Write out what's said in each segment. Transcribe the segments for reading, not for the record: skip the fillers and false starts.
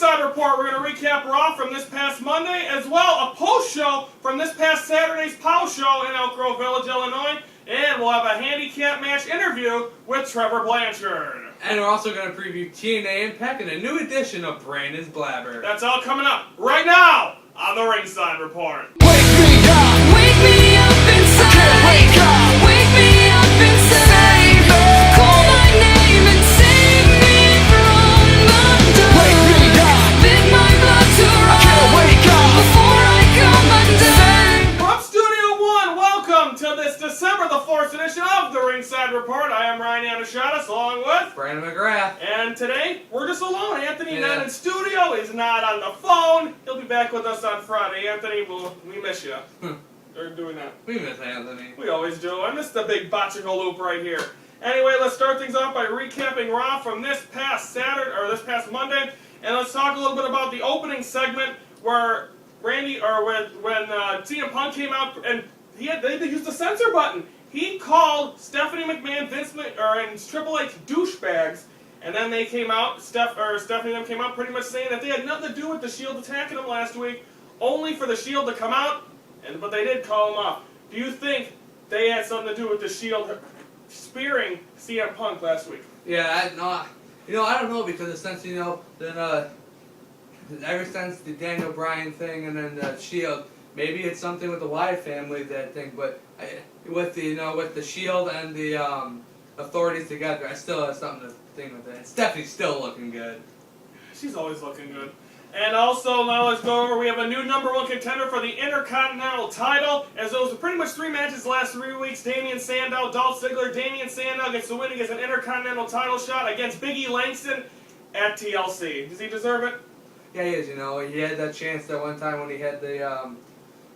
Ringside Report. We're going to recap Raw from this past Monday, as well a post-show from this past Saturday's POWW show in Elk Grove Village, Illinois. And we'll have a handicap match interview with Trevor Blanchard. And we're also going to preview TNA Impact and a new edition of Brandon's Blabber. That's all coming up right now on the Ringside Report. Wake me up inside. I can't wake up. Wake me up inside. Call my name and save me from the dark. Wake me up. Bid my blood to run. I can't wake up before I come undone. From Studio One, welcome to this December the 4th edition of the Ringside Report. I am Ryan Yanishatis, along with Brandon McGrath. And today, we're just alone. Anthony not in studio. He's not on the phone. He'll be back with us on Friday. Anthony, we miss you. They're doing that. We miss Anthony. We always do. I miss the big botchical loop right here. Anyway, let's start things off by recapping Raw from this past Saturday, or this past Monday. And let's talk a little bit about the opening segment where when CM Punk came out and they used the censor button. He called Stephanie McMahon, and Triple H douchebags, and then they came out. Stephanie and them came out pretty much saying that they had nothing to do with the Shield attacking them last week, only for the Shield to come out, but they did call them off. Do you think they had something to do with the Shield spearing CM Punk last week? Yeah, I don't know, because essentially, then ever since the Daniel Bryan thing and then the Shield, maybe it's something with the Wyatt family, that thing, but with the Shield and the authorities together, I still have something to think with that. Stephanie's still looking good. She's always looking good. And also, now let's go over, we have a new #1 contender for the Intercontinental title, as there was pretty much 3 matches the last 3 weeks. Damien Sandow, Dolph Ziggler. Damien Sandow gets the win against an Intercontinental title shot against Big E Langston at TLC. Does he deserve it? Yeah, he is, he had that chance that one time when he had the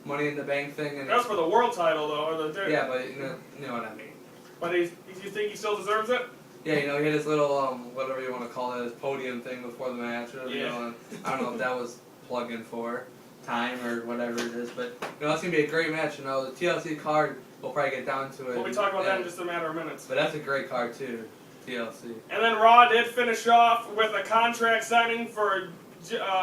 Money in the Bank thing. And that was for the world title, though. Yeah, but you know what I mean. But you think he still deserves it? Yeah, he had his little, whatever you want to call it, his podium thing before the match. And I don't know if that was plug-in for time or whatever it is, but it's going to be a great match. The TLC card, we'll probably get down to it. We'll be talking about that in just a matter of minutes. But that's a great card, too, TLC. And then Raw did finish off with a contract signing for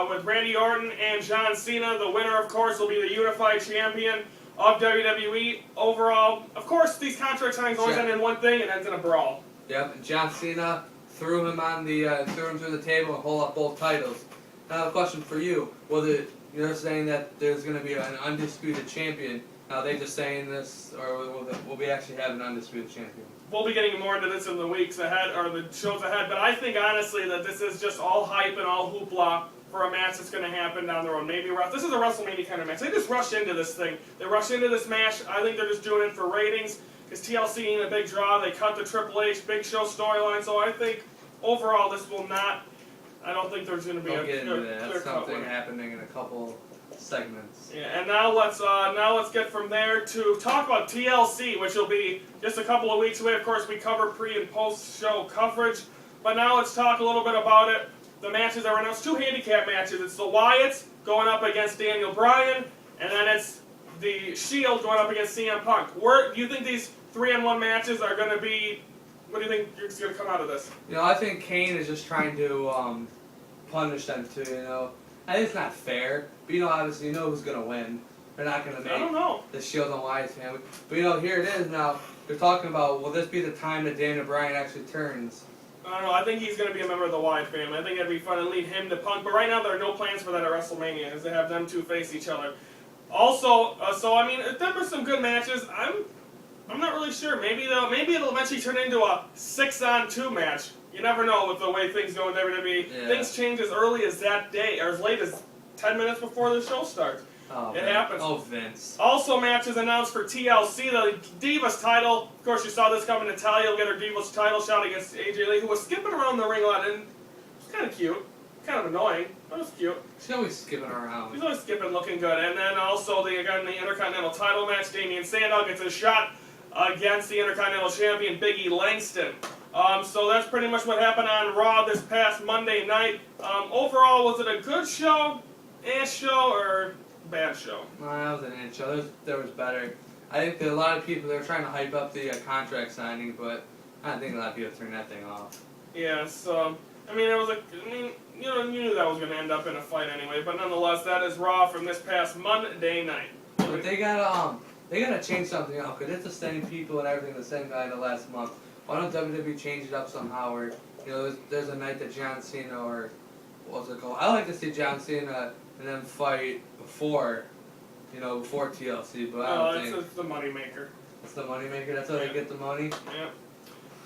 with Randy Orton and John Cena. The winner, of course, will be the unified champion of WWE. Overall, of course, these contract signings always end in one thing, and ends in a brawl. Yep, and John Cena threw him through the table and pulled up both titles. Now, I have a question for you. You're saying that there's going to be an undisputed champion. Now, are they just saying this, or will we actually have an undisputed champion? We'll be getting more into this in the weeks ahead, or the shows ahead, but I think, honestly, that this is just all hype and all hoopla for a match that's going to happen down the road. Maybe this is a WrestleMania kind of match. They just rushed into this thing. They rushed into this match. I think they're just doing it for ratings, because TLC ain't a big draw. They cut the Triple H Big Show storyline, so I think, overall, this will not, I don't think there's going to be a clear something happening in a couple segments. Yeah, and now let's get from there to talk about TLC, which will be just a couple of weeks away. Of course, we cover pre and post show coverage, but now let's talk a little bit about it. The matches that were announced, 2 handicap matches. It's the Wyatts going up against Daniel Bryan, and then it's the Shield going up against CM Punk. Do you think these 3-on-1 matches are going to be? What do you think is going to come out of this? I think Kane is just trying to punish them too. I think it's not fair, but obviously who's going to win. They're not going to make the Shield and Wyatt family. But here it is now. They're talking about, will this be the time that Daniel Bryan actually turns? I don't know. I think he's going to be a member of the Wyatt family. I think it'd be fun to lead him to Punk. But right now, there are no plans for that at WrestleMania, as they have them two face each other. Also, there were some good matches. I'm not really sure. Maybe it'll eventually turn into a 6-on-2 match. You never know with the way things go in WWE. Yeah. Things change as early as that day, or as late as 10 minutes before the show starts. Oh, it happens. Oh, Vince. Also, matches announced for TLC, the Divas title. Of course, you saw this coming. Natalya will get her Divas title shot against AJ Lee, who was skipping around the ring a lot, and it was kind of cute. Kind of annoying, but it was cute. She's always skipping around. She's always skipping, looking good. And then also, the Intercontinental title match, Damien Sandow gets a shot against the Intercontinental Champion, Big E Langston. So that's pretty much what happened on Raw this past Monday night. Overall, was it a good show, show, or bad show? That was an show. There was better. I think that a lot of people, they were trying to hype up the contract signing, but I don't think a lot of people turned that thing off. Yeah, so... I mean, it was like, you knew that was going to end up in a fight anyway. But nonetheless, that is Raw from this past Monday night. But they gotta change something up because it's the same people and everything the same guy the last month. Why don't WWE change it up somehow? Or there's a night that John Cena or what was it called? I like to see John Cena and then fight before TLC. But I don't think it's the moneymaker. it's the moneymaker. That's how they get the money. Yeah.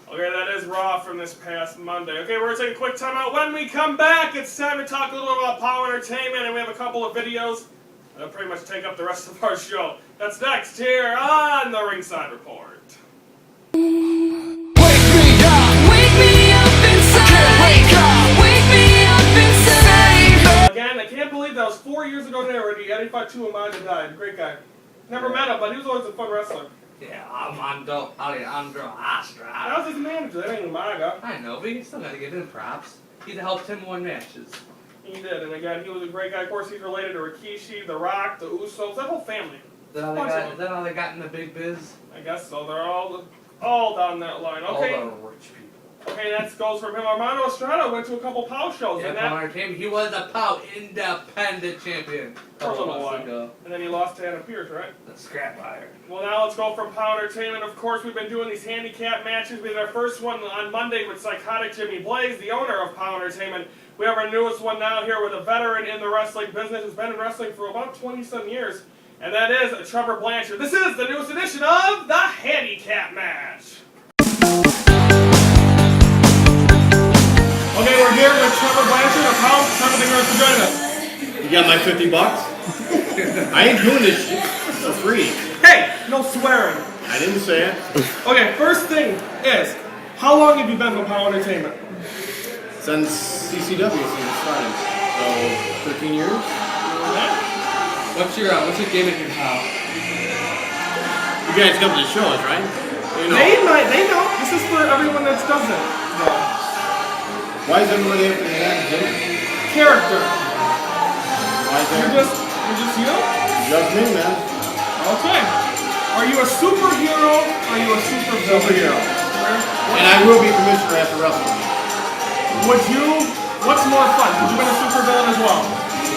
Okay, that is Raw from this past Monday. Okay, we're going to take a quick time out. When we come back, it's time to talk a little bit about POW Entertainment, and we have a couple of videos that'll pretty much take up the rest of our show. That's next here on the Ringside Report. Wake me up inside. Wake me up inside. Again, I can't believe that was 4 years ago now already. Fatu Umaga died. Great guy. Never met him, but he was always a fun wrestler. Yeah, Armando Astra. That was his manager. That ain't Umaga. I know, but you still gotta give him props. He helped him win matches. He did, and again, he was a great guy. Of course, he's related to Rikishi, The Rock, the Usos, that whole family. Is that how they got in the big biz? I guess so. They're all down that line. Okay. All the rich people. Okay, that goes from him. Armando Estrada went to a couple POW shows. Yeah, and POW Entertainment. He was a POW Independent Champion For a little months while. ago. And then he lost to Anna Pierce, right? The Scrap Iron. Well, now let's go from POW Entertainment. Of course, we've been doing these handicap matches. We had our first one on Monday with Psychotic Jimmy Blaze, the owner of POW Entertainment. We have our newest one now here with a veteran in the wrestling business who's been in wrestling for about 20-some years. And that is Trevor Blanchard. This is the newest edition of the Handicap match. Okay, we're here with Trevor Blanchard of POW. Trevor, thank you for joining us. You got my $50? I ain't doing this shit for free. Hey, no swearing. I didn't say it. Okay, first thing is, how long have you been with POW Entertainment? Since CCW, since it started. So, 13 years? What's your gimmick in POW? You guys come to the shows, right? You know. They know. This is for everyone that doesn't. Why does everybody have to have a gimmick? Character. Why is You're that? just you? Just me, man. Okay. Are you a superhero? Are you a supervillain? Superhero. And I will be commissioner after WrestleMania. What's more fun? Would you be a supervillain as well?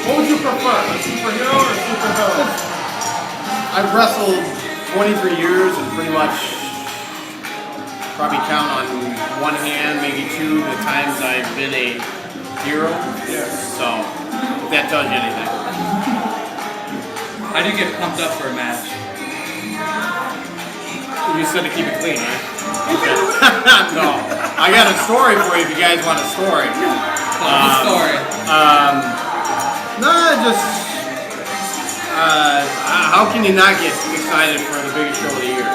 What would you prefer, a superhero or a supervillain? I've wrestled 23 years and pretty much probably count on one hand, maybe two, the times I've been a hero. Yeah. So, if that tells you anything. How do you get pumped up for a match? You said to keep it clean, right? No. I got a story for you if you guys want a story. What's the story? No, just how can you not get excited for the biggest show of the year?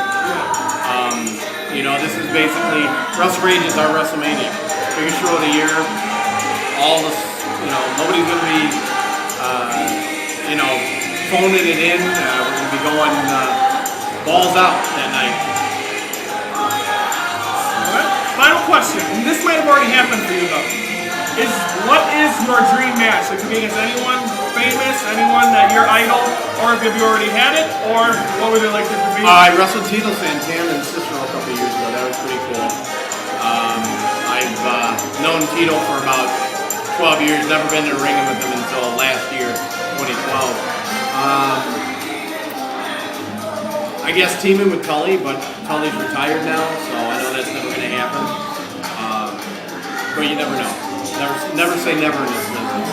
This is basically WrestleMania is our WrestleMania, biggest show of the year. All this, nobody's gonna be, phoning it in. We're gonna be going balls out that night. Final question, and this might have already happened for you though. What is your dream match? It could be against anyone famous, anyone that you're idol, or if you already had it, or what would it like to be? I wrestled Tito Santana and Cicero a couple of years ago. That was pretty cool. I've known Tito for about 12 years, never been to ring with him until last year, 2012. I guess teaming with Tully, but Tully's retired now, so I know that's never going to happen. But you never know. Never say never in this business.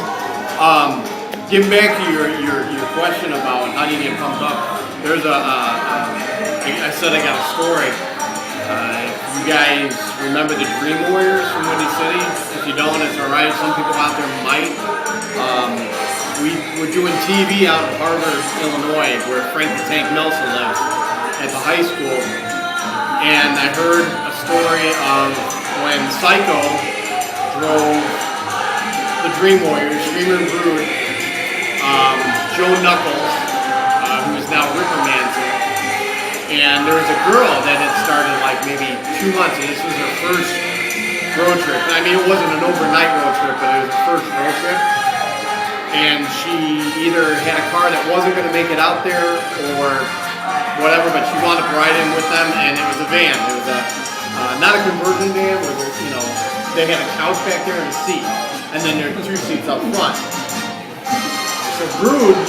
Getting back to your question about how do you get pumped up, there's I said I got a story. You guys remember the Dream Warriors from Windy City? If you don't, it's alright. Some people out there might. We were doing TV out in Harvard, Illinois, where Frank the Tank Nelson lives, at the high school. And I heard a story of when Psycho drove the Dream Warriors, Screamer and Brood, Joe Knuckles, who is now Ripper Manson, and there was a girl that had started like maybe 2 months, and this was her first road trip. I mean, it wasn't an overnight road trip, but it was her first road trip. And she either had a car that wasn't going to make it out there or whatever, but she wanted to ride in with them, and it was a van. It was a not a conversion van, where they had a couch back there and a seat, and then there are 2 seats up front. So Brood,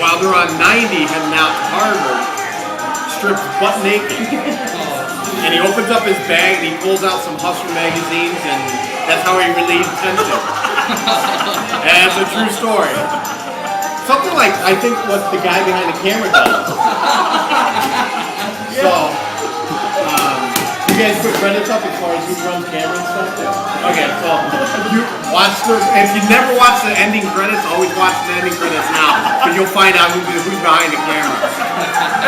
while they're on 90 heading out to Harvard, strips butt naked. And he opens up his bag and he pulls out some Hustler magazines, and that's how he relieves tension. And it's a true story. Something like, I think, what the guy behind the camera does. So, you guys put credits up as far as who runs camera and stuff? Okay, so you watch if you never watch the ending credits, always watch the ending credits now, because you'll find out who's behind the camera.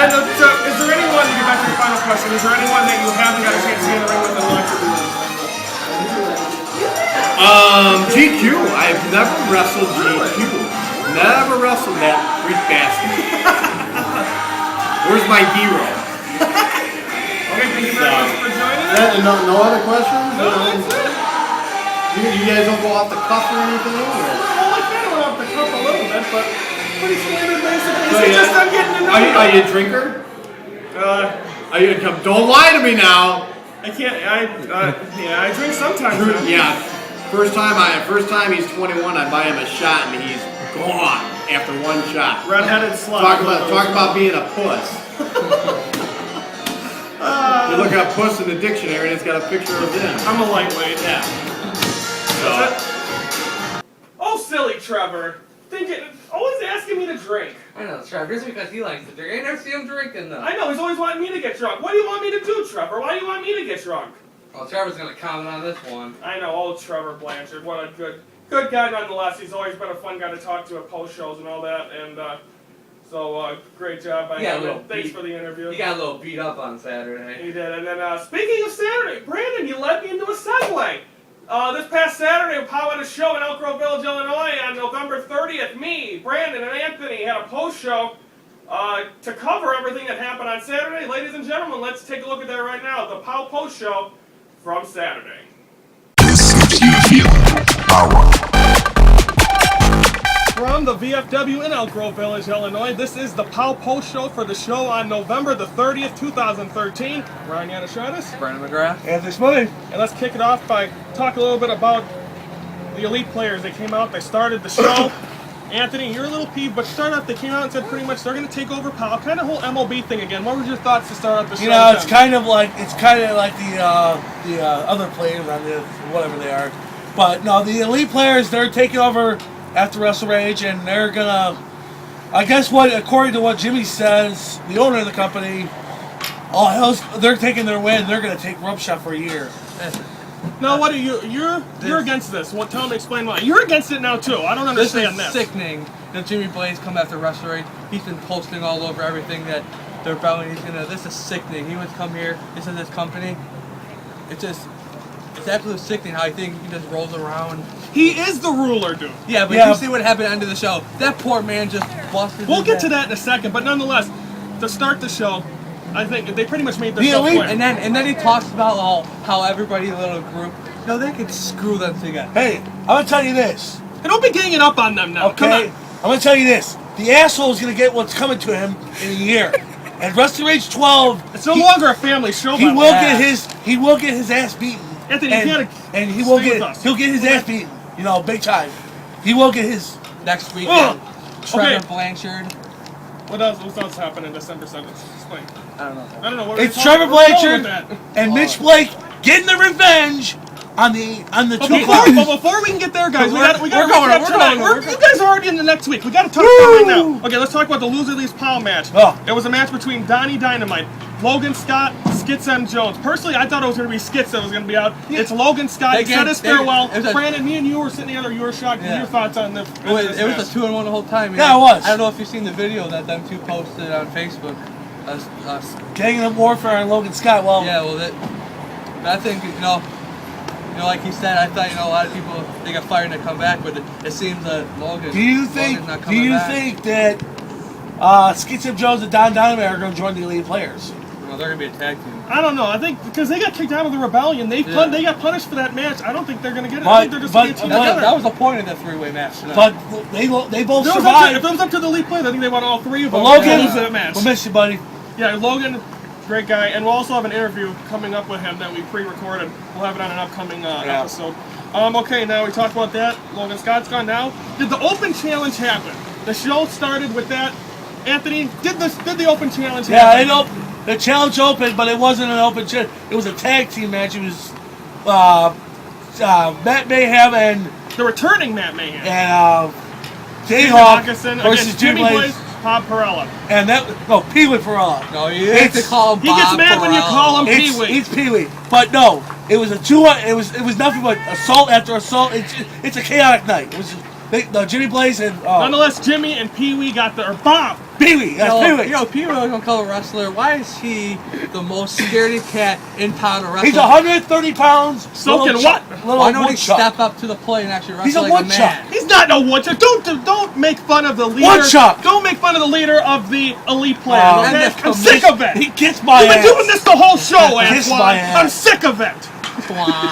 And so, is there anyone, to get back to your final question, is there anyone that you haven't got a chance to get in the ring with and like to do this? GQ. I've never wrestled GQ. Never wrestled that freak bastard. Where's my hero? Okay, thank you very much for joining us. No other questions? No, that's it. You guys don't go off the cuff or anything? Or? Well, I kind of went off the cuff a little bit, but pretty standard basic. So, It's just I'm getting to know you. Are you a drinker? Don't lie to me now. I can't. I drink sometimes. Yeah. First time he's 21, I buy him a shot and he's gone after 1 shot. Redheaded slut. Talk about being a puss. You look up puss in the dictionary and it's got a picture of him. I'm a lightweight. Yeah. So. Oh, silly Trevor. Always asking me to drink. I know, Trevor. Just because he likes to drink. I never see him drinking, though. I know, he's always wanting me to get drunk. What do you want me to do, Trevor? Why do you want me to get drunk? Well, Trevor's going to comment on this one. I know, old Trevor Blanchard. What a good guy nonetheless. He's always been a fun guy to talk to at post shows and all that. And so great job by him. Thanks for the interview. He got a little beat up on Saturday. He did. And then speaking of Saturday, Brandon, you led me into a segue. This past Saturday, a POWW show in Elk Grove Village, Illinois, on November 30th, me, Brandon, and Anthony had a post show to cover everything that happened on Saturday. Ladies and gentlemen, let's take a look at that right now. The POWW post show from Saturday. This gives you a feeling. Power. From the VFW in Elk Grove Village, Illinois, this is the POWW post show for the show on November the 30th, 2013. Ryan Yanishadis. Brandon McGrath. Anthony Smoothie. And let's kick it off by talking a little bit about the elite players. They came out, they started the show. Anthony, you're a little peeved, but start off, they came out and said pretty much they're going to take over POWW. Kind of whole MLB thing again. What were your thoughts to start off the show? You know, it's kind of like the other players on the whatever they are. But no, the elite players, they're taking over after Wrestle Rage, and they're gonna, I guess according to what Jimmy says, the owner of the company, they're taking their win. They're gonna take Rope Shop for a year. No, what are you're against this? Well, tell me, explain why. You're against it now too. I don't understand this. this. Is sickening that Jimmy Blaze come after Wrestle Rage. He's been posting all over everything that they're about. This is sickening. He would come here. This is his company. It's absolutely sickening how I think he just rolls around. He is the ruler, dude. Yeah, but you see what happened at the end of the show. That poor man just busted. We'll get to that in a second, but nonetheless, to start the show, I think they pretty much made themselves win. And then he talks about how everybody in the little group, they could screw them together. Hey, I'm gonna tell you this. And don't be ganging up on them now. Okay, Come on. I'm gonna tell you this. The asshole is gonna get what's coming to him in a year. And Wrestle Rage 12, It's no longer a family show. he will get his ass beaten. Anthony, he'll get his ass beaten. Big time. He will get his next weekend. Trevor Okay. Blanchard. What else happened in December 7th? Explain. I don't know. What It's Trevor Blanchard and Mitch Blake getting the revenge on the two But clubs. before we can get there, guys, we got we're going. You guys are already in the next week. We got to talk about it right now. Okay, let's talk about the Loser Leaves POWW match. Oh. It was a match between Donnie Dynamite, Logan Scott, Skits M. Jones. Personally, I thought it was going to be Skits that was going to be out. It's Logan Scott. He said his farewell. Brandon, me and you were sitting together. You were shocked. Yeah. Your thoughts on the? It was a 2-on-1 the whole time. Yeah, it was. I don't know if you've seen the video that them two posted on Facebook. Getting the warfare on Logan Scott. Well, Yeah, well, I think like he said, I thought a lot of people they got fired to come back, but it seems that Logan. do you think that Skits M. Jones and Don Dynamite are going to join the elite players? They're going to be a tag team. I don't know. I think because they got kicked out of the Rebellion, they got punished for that match. I don't think they're going to get it. I think they're just going to get together. That was the point of the three-way match tonight. But they both If survived. it was up to the elite players, I think they won all three of them. Logan, lose that match. we'll miss you, buddy. Yeah, Logan Great guy. And we'll also have an interview coming up with him that we pre-recorded. We'll have it on an upcoming episode. Okay, now we talked about that. Logan Scott's gone now. Did the Open Challenge happen? The show started with that. Anthony, did the Open Challenge happen? Yeah, the challenge opened, but it wasn't an open challenge. It was a tag team match. It was Matt Mayhem and The returning Matt Mayhem. Jayhawk Hawkinson versus against Jimmy Blaze. Blaze, Bob Perella. And Pee Wee Perella. No, you have to call him He Bob gets mad when you Perella. call him Pee Wee. It's Pee Wee. But no, it was a 2-1. It was nothing but assault after assault. It's a chaotic night. It was Jimmy Blaze and Nonetheless, Jimmy and Pee Wee got the Bob. Pee Wee. That's Pee Wee. Pee Wee was gonna call a wrestler. Why is he the most scaredy cat in town of wrestling? He's 130 pounds. Soaking what? Why don't he step up to the plate and actually wrestle He's a like a woodchuck. man? He's not no woodchuck. Don't make fun of the leader. Woodchuck. Don't make fun of the leader of the elite plan. Okay? and I'm sick of it. He kissed my You've ass. been doing this the whole show, Kiss Antoine. my ass. I'm sick of it.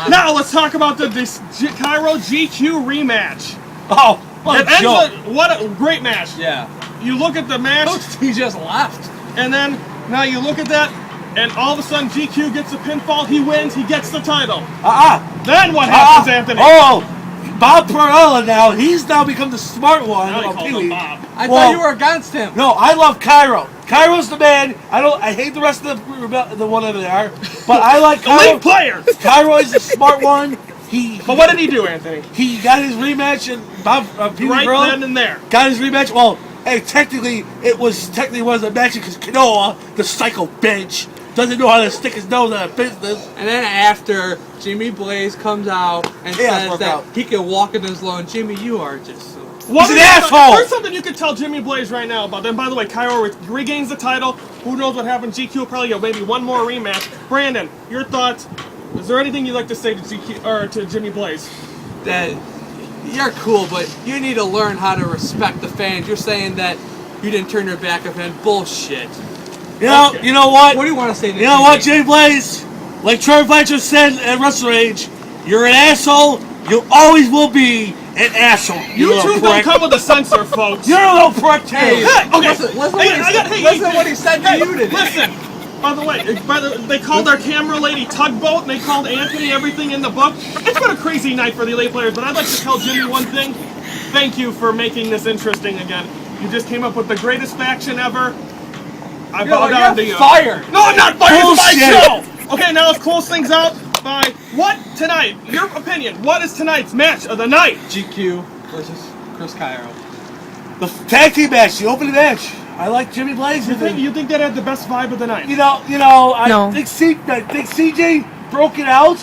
Now let's talk about this Cairo GQ rematch. Oh, what It a ends joke. what a great match. Yeah. You look at the match, He just left. and then now you look at that, and all of a sudden GQ gets a pinfall. He wins. He gets the title. Then what happens, Anthony? Oh, Bob Perella now. He's now become the smart one. Now he of calls Pee him Wee. Bob. I Well- thought you were against him. No, I love Cairo. Cairo's the man. I hate the rest of the one over there, but I like Cairo. Elite player. Cairo is the smart one. But what did he do, Anthony? He got his rematch and Bob Pee Wee Right Perella then and there. got his rematch. Well, hey, technically it was a match because Kanoa, the psycho bitch, doesn't know how to stick his nose out of business. And then after, Jimmy Blaze comes out and Yeah, says broke that out. he can walk in his low. And Jimmy, you are just so... What He's is an it- asshole. There's something you could tell Jimmy Blaze right now about them. By the way, Cairo regains the title. Who knows what happens? GQ will probably get maybe one more rematch. Brandon, your thoughts? Is there anything you'd like to say to GQ or to Jimmy Blaze? that you're cool, but you need to learn how to respect the fans. You're saying that you didn't turn your back on him. Bullshit. You know, Okay. you know what? What do you want to say to You know what, Jay Blaze? Like Trevor Blanchard said at Wrestle Rage, you're an asshole. You always will be an asshole. You little two don't prick. come with a censor, folks. You're a little prick too. Hey, okay. Listen what Hey, he I got- said- hey, listen hey, what he said to hey, you today. Listen. By the way, they called our camera lady Tugboat, and they called Anthony everything in the book. It's been a crazy night for the elite players, but I'd like to tell Jimmy one thing. Thank you for making this interesting again. You just came up with the greatest faction ever. I bow down to you. fired. No, I'm not fired. It's my Bullshit. show. Okay, now let's close things out by what tonight? Your opinion. What is tonight's match of the night? GQ versus Chris Cairo. The tag team match, the opening match. I like Jimmy Blaze. You think that had the best vibe of the night? I No. think CJ broke it out,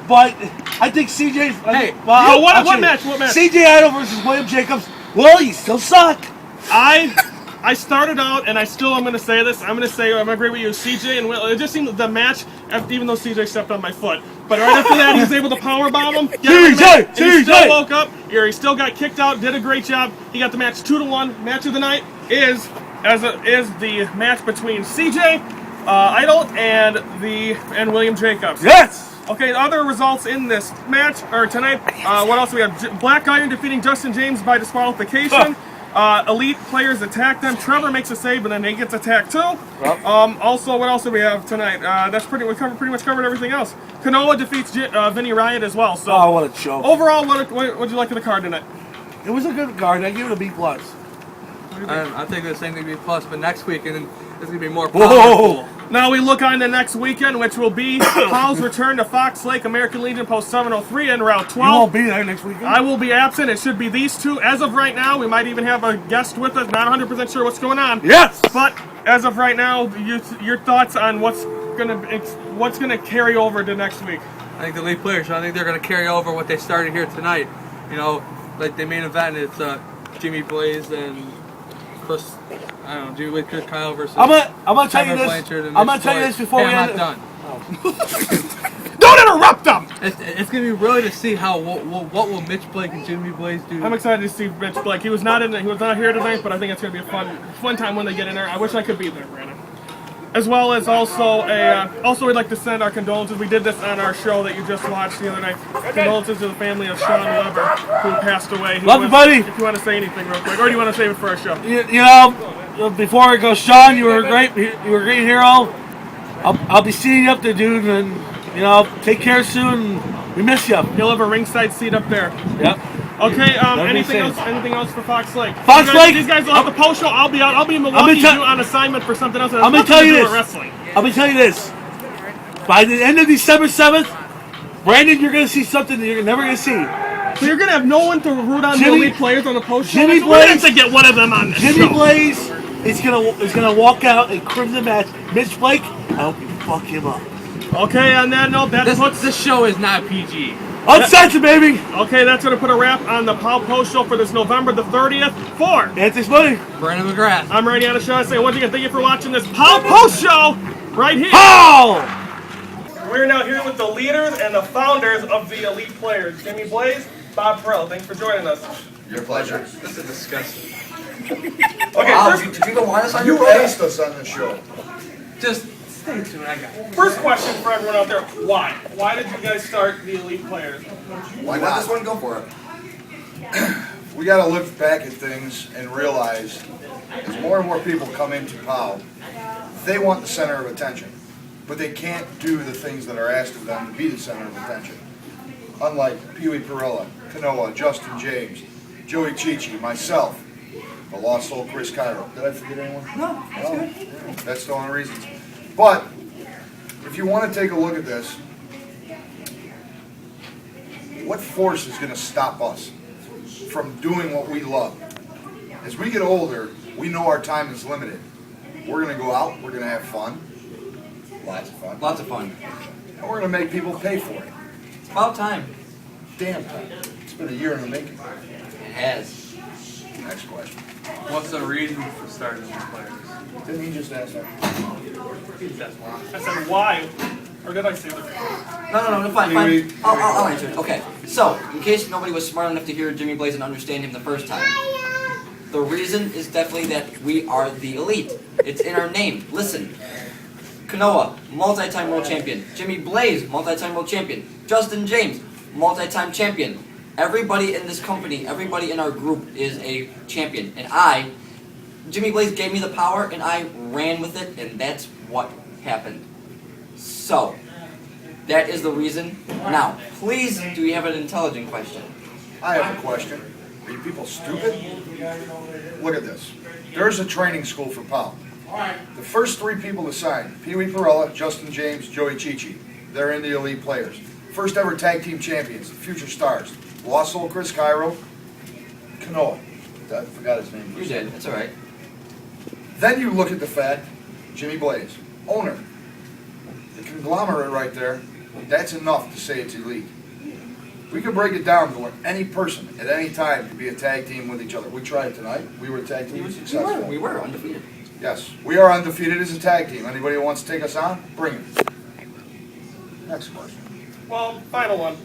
but I think CJ. Hey, what match? What match? CJ Idol versus William Jacobs. Well, you still suck. I started out, and I still am going to say this. I'm going to agree with you, CJ and Will. It just seemed the match, even though CJ stepped on my foot. But right after that, he was able to powerbomb him. Get him in the match, and he still woke up. He still got kicked out. Did a great job. He got the match 2-1. Match of the night is the match between CJ Idol and William Jacobs. Yes. Okay, other results in this match or tonight. What else we have? Black Iron defeating Justin James by disqualification. Elite players attack them. Trevor makes a save, and then he gets attacked too. Also, what else do we have tonight? We pretty much covered everything else. Kanoa defeats Vinny Riot as well. So Oh, what a joke. overall, what did you like of the card tonight? It was a good card. I give it a B+. I think this thing could be plus, but next week and it's gonna be more Whoa. powerful. Now we look on to next weekend, which will be Powell's return to Fox Lake American Legion Post 703 en Route 12. You won't be there next weekend. I will be absent. It should be these two. As of right now, we might even have a guest with us. Not 100% sure what's going on. Yes. But as of right now, your thoughts on what's gonna carry over to next week? I think the elite players, I think they're gonna carry over what they started here tonight. You know, like the main event, it's Jimmy Blaze and Chris. I don't know, Jimmy Blaze, Chris Kyle versus. I'm gonna tell you Trevor this. Blanchard and I'm gonna Mitch tell you Blaze. this before Hey, we I'm end. not done. Don't interrupt them. It's gonna be really to see what will Mitch Blake and Jimmy Blaze do. I'm excited to see Mitch Blake. He was not here tonight, but I think it's gonna be a fun time when they get in there. I wish I could be there, Brandon. As well as also we'd like to send our condolences. We did this on our show that you just watched the other night. Condolences to the family of Sean Weber, who passed away. Love you, buddy. If you want to say anything real quick, or do you want to save it for our show? You know, before it goes, Sean, you were a great hero. I'll be seeing you up there, dude, and take care soon. We miss you. You'll have a ringside seat up there. Yep. Okay. That'll be Anything insane. else? Anything else for Fox Lake? Fox These guys- Lake? These guys will have the post show. I'll be out. I'll be in Milwaukee on assignment for something else. That has I'm gonna nothing tell to you do this. with wrestling. I'm gonna tell you this. By the end of December 7th, Brandon, you're gonna see something that you're never gonna see. So you're gonna have no one to root on the Jimmy- elite players on the post show. Jimmy So we're gonna have Blaze- to get one of them on this Jimmy show. Blaze is gonna walk out and crimson match. Mitch Blake, I hope you fuck him up. Okay. On that note, that puts This show is not PG. Uncensored, baby. Okay, that's going to put a wrap on the POW Post Show for this November the 30th. For Anthony's money. Brandon McGrath. I'm Randy Adeshaw. Once again, thank you for watching this POW Post Show right here. Pow! We're now here with the leaders and the founders of the Elite Players, Jimmy Blaze, Bob Perrell. Thanks for joining us. Your pleasure. This is disgusting. Okay, Wow, first, did you even want us on your You program? asked us on the show. Just stay tuned. I got it. first question for everyone out there: Why? Why did you guys start the Elite Players? Why not? Let this one go for it. We got to look back at things and realize as more and more people come into POW, they want the center of attention, but they can't do the things that are asked of them to be the center of attention. Unlike Pee Wee Perilla, Kanoa, Justin James, Joey Chichi, myself, the lost soul Chris Cairo. Did I forget anyone? No, that's good. Yeah, that's the only reason. But if you want to take a look at this, what force is going to stop us from doing what we love? As we get older, we know our time is limited. We're going to go out, we're going to have fun, lots of fun, Lots of fun. and we're going to make people pay for it. It's about time. Damn time. It's been a year in the making. It has. Next question. What's the reason for starting these players? Didn't he just ask that? That's why. I said why, or did I say that? No, fine, Pee fine. Wee. I'll answer it. Okay, so, in case nobody was smart enough to hear Jimmy Blaze and understand him the first time, the reason is definitely that we are the elite. It's in our name. Listen. Kanoa, multi-time world champion. Jimmy Blaze, multi-time world champion. Justin James, multi-time champion. Everybody in this company, everybody in our group is a champion. And Jimmy Blaze gave me the power and I ran with it, and that's what happened. So, that is the reason. Now, please, do we have an intelligent question? I have a question. Are you people stupid? Look at this. There's a training school for POW. The first three people to sign, Pee Wee Perella, Justin James, Joey Chichi. They're in the Elite Players. First ever tag team champions, future stars. Lost Soul Chris Cairo, Kanoa. I forgot his name. You did, it's alright. Then you look at the fact, Jimmy Blaze, owner. The conglomerate right there, that's enough to say it's elite. We could break it down to where any person at any time could be a tag team with each other. We tried tonight. We were a tag team successful. We were undefeated. Yes, we are undefeated as a tag team. Anybody who wants to take us on, bring it. Next question. Well, final one.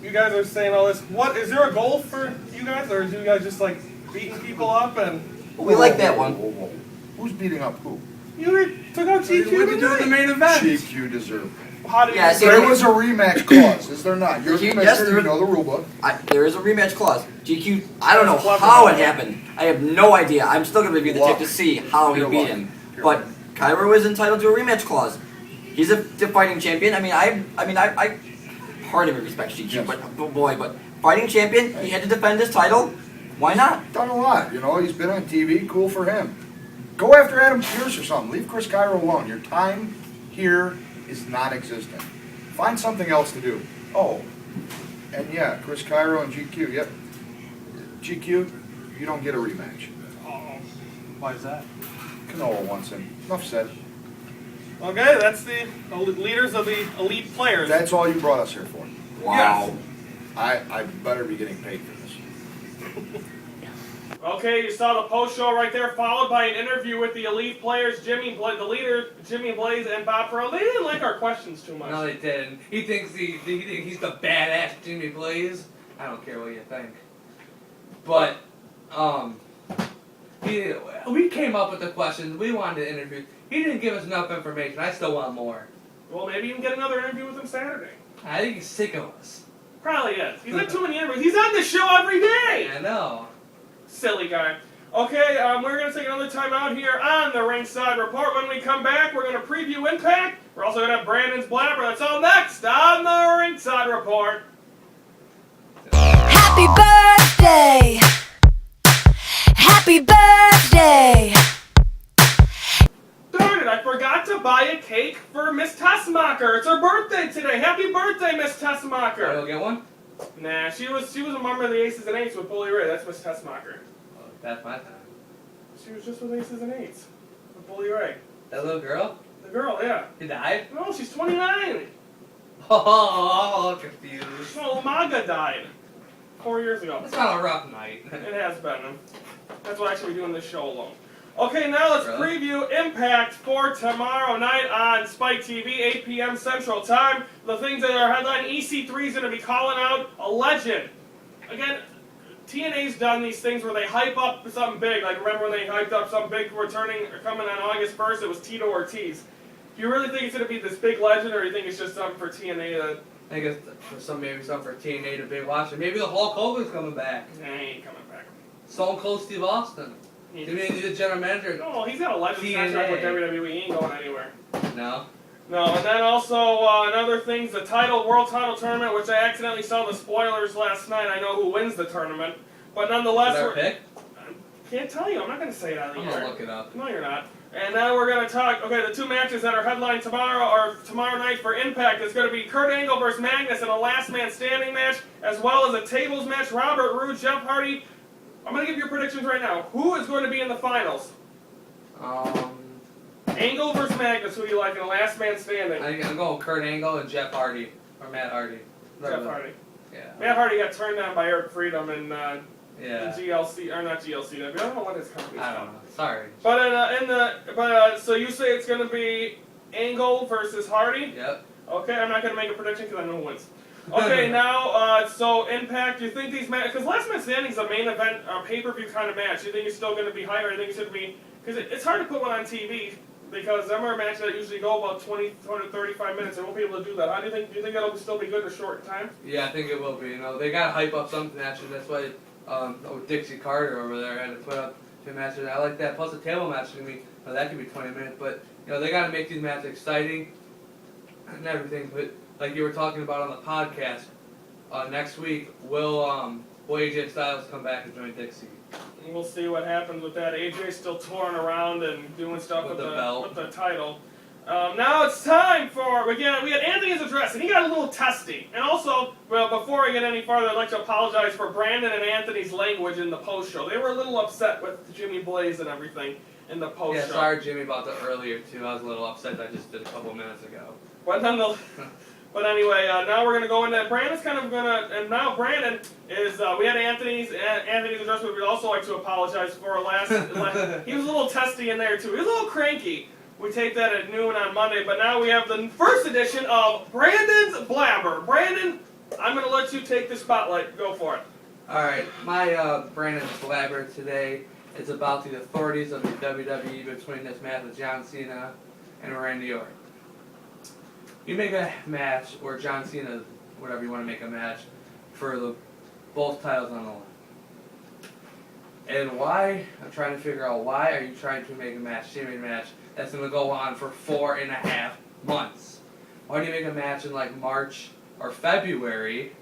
You guys are saying all this. What is there a goal for you guys, or is you guys just like beating people up and We like that one. Whoa, whoa. Who's beating up who? you took out GQ What did you do with the tonight? main event? GQ deserved. How did Yeah, you see, There was a rematch clause, is there not? You're a Yes, commissioner, there- you know the rule book. There is a rematch clause. GQ, I don't know That's clever, how it though. happened. I have no idea. I'm still going to review the tape Luck. to see how he Pure beat luck. him. Pure But luck. Cairo is entitled to a rematch clause. He's a fighting champion. I hardly respect GQ, Yes. but fighting champion, he had to defend his title. Why not? Done a lot, you know, he's been on TV, cool for him. Go after Adam Pearce or something, leave Chris Cairo alone. Your time here is not existent. Find something else to do. Oh, and yeah, Chris Cairo and GQ, yep. GQ, you don't get a rematch. Why is that? Kanoa wants him. Enough said. Okay, that's the leaders of the Elite Players. That's all you brought us here for. Wow. I better be getting paid for this. Okay, you saw the post show right there, followed by an interview with the Elite Players, the leader, Jimmy Blaze and Bob Perrell. They didn't like our questions too much. No, they didn't. He thinks he's the badass Jimmy Blaze. I don't care what you think. But we came up with the questions. We wanted to interview. He didn't give us enough information. I still want more. Well, maybe you can get another interview with him Saturday. I think he's sick of us. Probably is. He's had too many interviews. He's on the show every day. I know. Silly guy. Okay, we're going to take another time out here on the Ringside Report. When we come back, we're going to preview Impact. We're also going to have Brandon's Blabber. That's all next on the Ringside Report. Happy birthday! Happy birthday! Darn it, I forgot to buy a cake for Miss Tessmacher. It's her birthday today. Happy birthday, Miss Tessmacher. I'll get one. Nah, she was a member of the Aces and Eights with Bully Ray. That's Miss Tessmacher. Oh, that's my time. She was just with Aces and Eights with Bully Ray. That little girl? The girl, yeah. He died? No, she's 29. Oh, confused. Well, Umaga died 4 years ago. It's not a rough night. It has been. That's why I should be doing this show alone. Okay, now let's Really? preview Impact for tomorrow night on Spike TV, 8 p.m. Central Time. The things that are headline, EC3 is going to be calling out a legend. Again, TNA's done these things where they hype up something big. Like, remember when they hyped up something big coming on August 1st? It was Tito Ortiz. Do you really think it's going to be this big legend, or do you think it's just something for TNA that... I think it's maybe something for TNA to be watching. Maybe the Hulk Hogan's coming back. Nah, he ain't coming back. Stone Cold Steve Austin. He- Do we need a general manager? No, he's got a legend TNA. contract with WWE. He ain't going anywhere. No. No, and then also another thing's the world title tournament, which I accidentally saw the spoilers last night. I know who wins the tournament, but nonetheless, Is that our pick? can't tell you. I'm not going to say it out of the I'm air. gonna look it up. No, you're not. And now we're going to talk. Okay, the two matches that are headlined tomorrow night for Impact is going to be Kurt Angle versus Magnus in a last man standing match, as well as a tables match. Robert Roode, Jeff Hardy. I'm going to give you predictions right now. Who is going to be in the finals? Angle versus Magnus. Who do you like in a last man standing? I'm going Kurt Angle and Jeff Hardy. Or Matt Hardy. Jeff Hardy. Yeah. Matt Hardy got turned down by Eric Freedom in Yeah. GLC, or not GLC. I don't know what his company's I don't called. know. Sorry. But so you say it's going to be Angle versus Hardy? Yep. Okay, I'm not going to make a prediction because I know who wins. Okay, now, so Impact, do you think these matches, because Last Man Standing is a main event, pay-per-view kind of match, you think it's still going to be higher, or you think it should be, because it's hard to put one on TV, because them are matches that usually go about 20, 35 minutes, and won't be able to do that. How do you think that'll still be good in a short time? Yeah, I think it will be. You know, they gotta hype up some matches. That's why Dixie Carter over there had to put up 2 matches. I like that. Plus the table match can be, that could be 20 minutes. But you know, they gotta make these matches exciting and everything. But like you were talking about on the podcast, next week will AJ Styles come back and join Dixie? And we'll see what happens with that. AJ's still touring around and doing stuff With the belt. with the title. Now it's time for, we had Anthony's address, and he got a little testy. And also, well, before I get any farther, I'd like to apologize for Brandon and Anthony's language in the post-show. They were a little upset with Jimmy Blaze and everything in the post-show. Yeah, sorry Jimmy about that earlier too. I was a little upset. I just did a couple minutes ago. But nonetheless, but anyway, now we're gonna go into Brandon's kind of and now Brandon is. We had Anthony's address, but we'd also like to apologize for last. He was a little testy in there too. He was a little cranky. We take that at noon on Monday, but now we have the first edition of Brandon's Blabber. Brandon, I'm gonna let you take the spotlight. Go for it. All right, my Brandon's Blabber today is about the authorities of the WWE between this match with John Cena and Randy Orton. You make a match, or John Cena, whatever you want to make a match, for both titles on the line. And why? I'm trying to figure out why are you trying to make a match, streaming match, that's going to go on for 4.5 months? Why do you make a match in like March or February,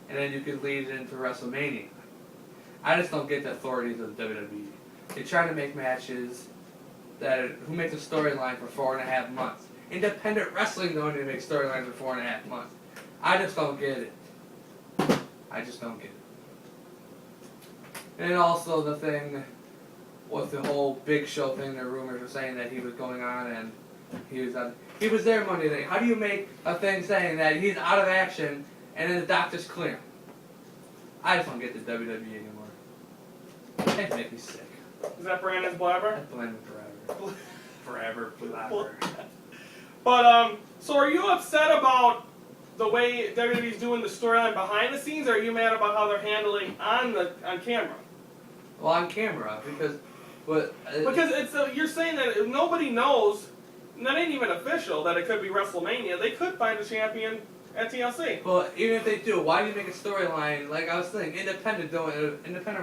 and then you could lead it into WrestleMania? I just don't get the authorities of the WWE. They're trying to make matches who makes a storyline for 4.5 months. Independent wrestling don't need to make storylines for 4.5 months. I just don't get it. I just don't get it. And also the thing with the whole Big Show thing, the rumors were saying that he was going on and he was there Monday night. How do you make a thing saying that he's out of action and then the doctors clear him? I just don't get the WWE anymore. They make me sick. Is that Brandon's Blabber? I blame him forever. Forever, Blabber. But so are you upset about the way WWE's doing the storyline behind the scenes, or are you mad about how they're handling on camera? Well, on camera, because it's you're saying that nobody knows, and that ain't even official, that it could be WrestleMania. They could find a champion at TLC. Well, even if they do, why do you make a storyline? Like I was thinking, independent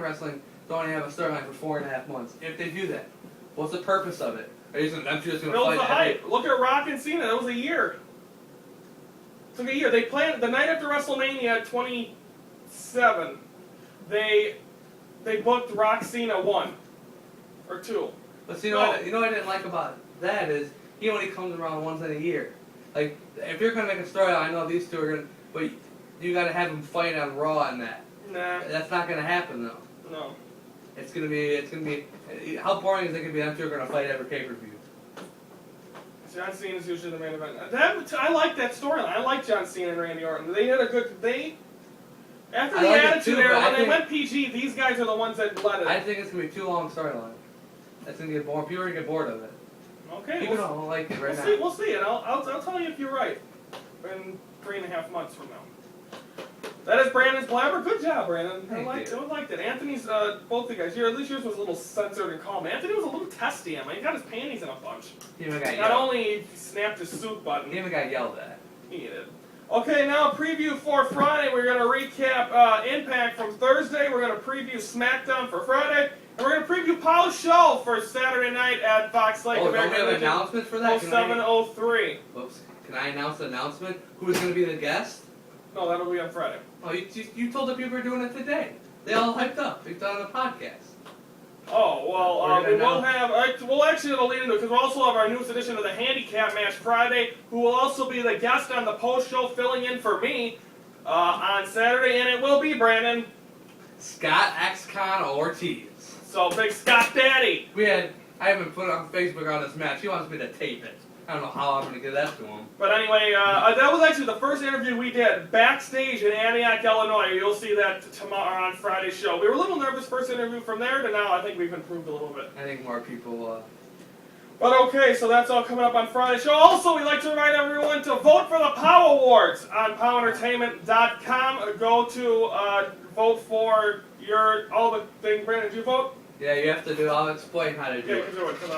wrestling don't only have a storyline for 4.5 months. If they do that, what's the purpose of it? Are you just gonna Build fight the every- hype. Look at Rock and Cena. That was a year. It took a year. They planned the night after WrestleMania 27. They booked Rock Cena 1 or 2. But see, what I didn't like about that is he only comes around once in a year. Like if you're gonna make a storyline, I know these two are gonna, but you gotta have them fight on Raw and that. Nah, That's not gonna happen though. no. It's gonna be. How boring is it gonna be? Them two are gonna fight every pay-per-view. John Cena is usually the main event. I like that storyline. I like John Cena and Randy Orton. They had a good. After I the like it Attitude too, Era, but I when they think- went PG, these guys are the ones that led it. I think it's gonna be too long storyline. That's gonna get boring. People are gonna get bored of it. Okay, People don't like it right now. We'll see, and I'll tell you if you're right in 3.5 months from now. That is Brandon's Blabber. Good job, Brandon. I Thank you. liked it. Anthony's, both the guys. At least yours was a little censored and calm. Anthony was a little testy. He got his panties in a bunch. He even got Not yelled. only snapped his suit button. He even got yelled at. He did. Okay, now preview for Friday. We're going to recap Impact from Thursday. We're going to preview SmackDown for Friday. And we're going to preview Pow's show for Saturday night at Fox Lake. Oh, don't we have an announcement for that? 07:03. Whoops. Can I announce the announcement? Who's gonna be the guest? No, that'll be on Friday. Oh, you told the people were doing it today. They all hyped up. We've done a podcast. Oh, well, We're we gonna will have, well, actually it'll lead into it, because we'll also have our newest edition of the Handicap match Friday, who will also be the guest on the post-show filling in for me on Saturday, and it will be, Brandon. Scott X-Con Ortiz. So, Big Scott Daddy. I haven't put it on Facebook on this match. He wants me to tape it. I don't know how I'm gonna get that to him. But anyway, that was actually the first interview we did backstage in Antioch, Illinois. You'll see that tomorrow on Friday's show. We were a little nervous first interview from there to now. I think we've improved a little bit. I think more people. But okay, so that's all coming up on Friday's show. Also, we'd like to remind everyone to vote for the POW Awards on POWentertainment.com. Go to vote for all the thing. Brandon, did you vote? Yeah, you have to do. I'll explain how to do Yeah, it. do it, because I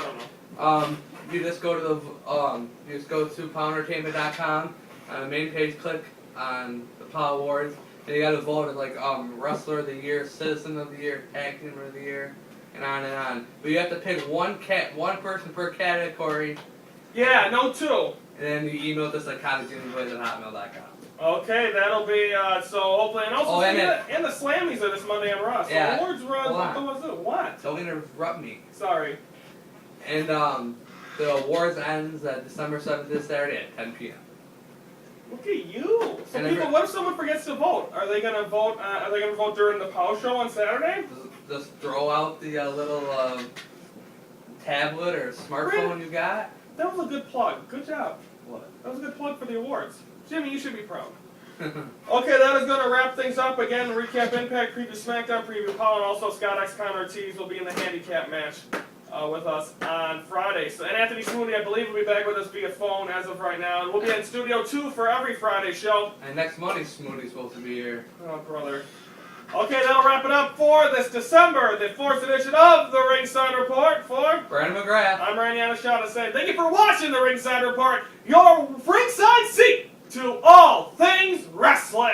don't know. You just go to POWentertainment.com. On the main page, click on the POW Awards, and you got to vote like Wrestler of the Year, Citizen of the Year, Tag Team of the Year, and on and on. But you have to pick one person per category. Yeah, no two. And then you email this at cottageanyblaze@hotmail.com. Okay, that'll be, so hopefully, and also, and the Slammies are this Monday on Raw. So Yeah. awards run, Hold on. what? Don't interrupt me. Sorry. And the awards ends December 7th this Saturday at 10 p.m. Look at you. So And people, what if someone forgets to vote? Are they gonna vote? Are they gonna vote during the POW show on Saturday? Just throw out the little tablet or smartphone you got. That was a good plug. Good job. What? That was a good plug for the awards. Jimmy, you should be proud. Okay, that is going to wrap things up. Again, recap Impact, preview SmackDown, preview POW, and also Scott X-Con Ortiz will be in the handicap match with us on Friday. So, and Anthony Smoothie, I believe, will be back with us via phone as of right now. And we'll be in Studio 2 for every Friday show. And next Monday, Smoothie's supposed to be here. Oh, brother. Okay, that'll wrap it up for this December, the 4th edition of the Ringside Report. For Brandon McGrath. I'm Randy Anashata saying thank you for watching the Ringside Report, your ringside seat to all things wrestling.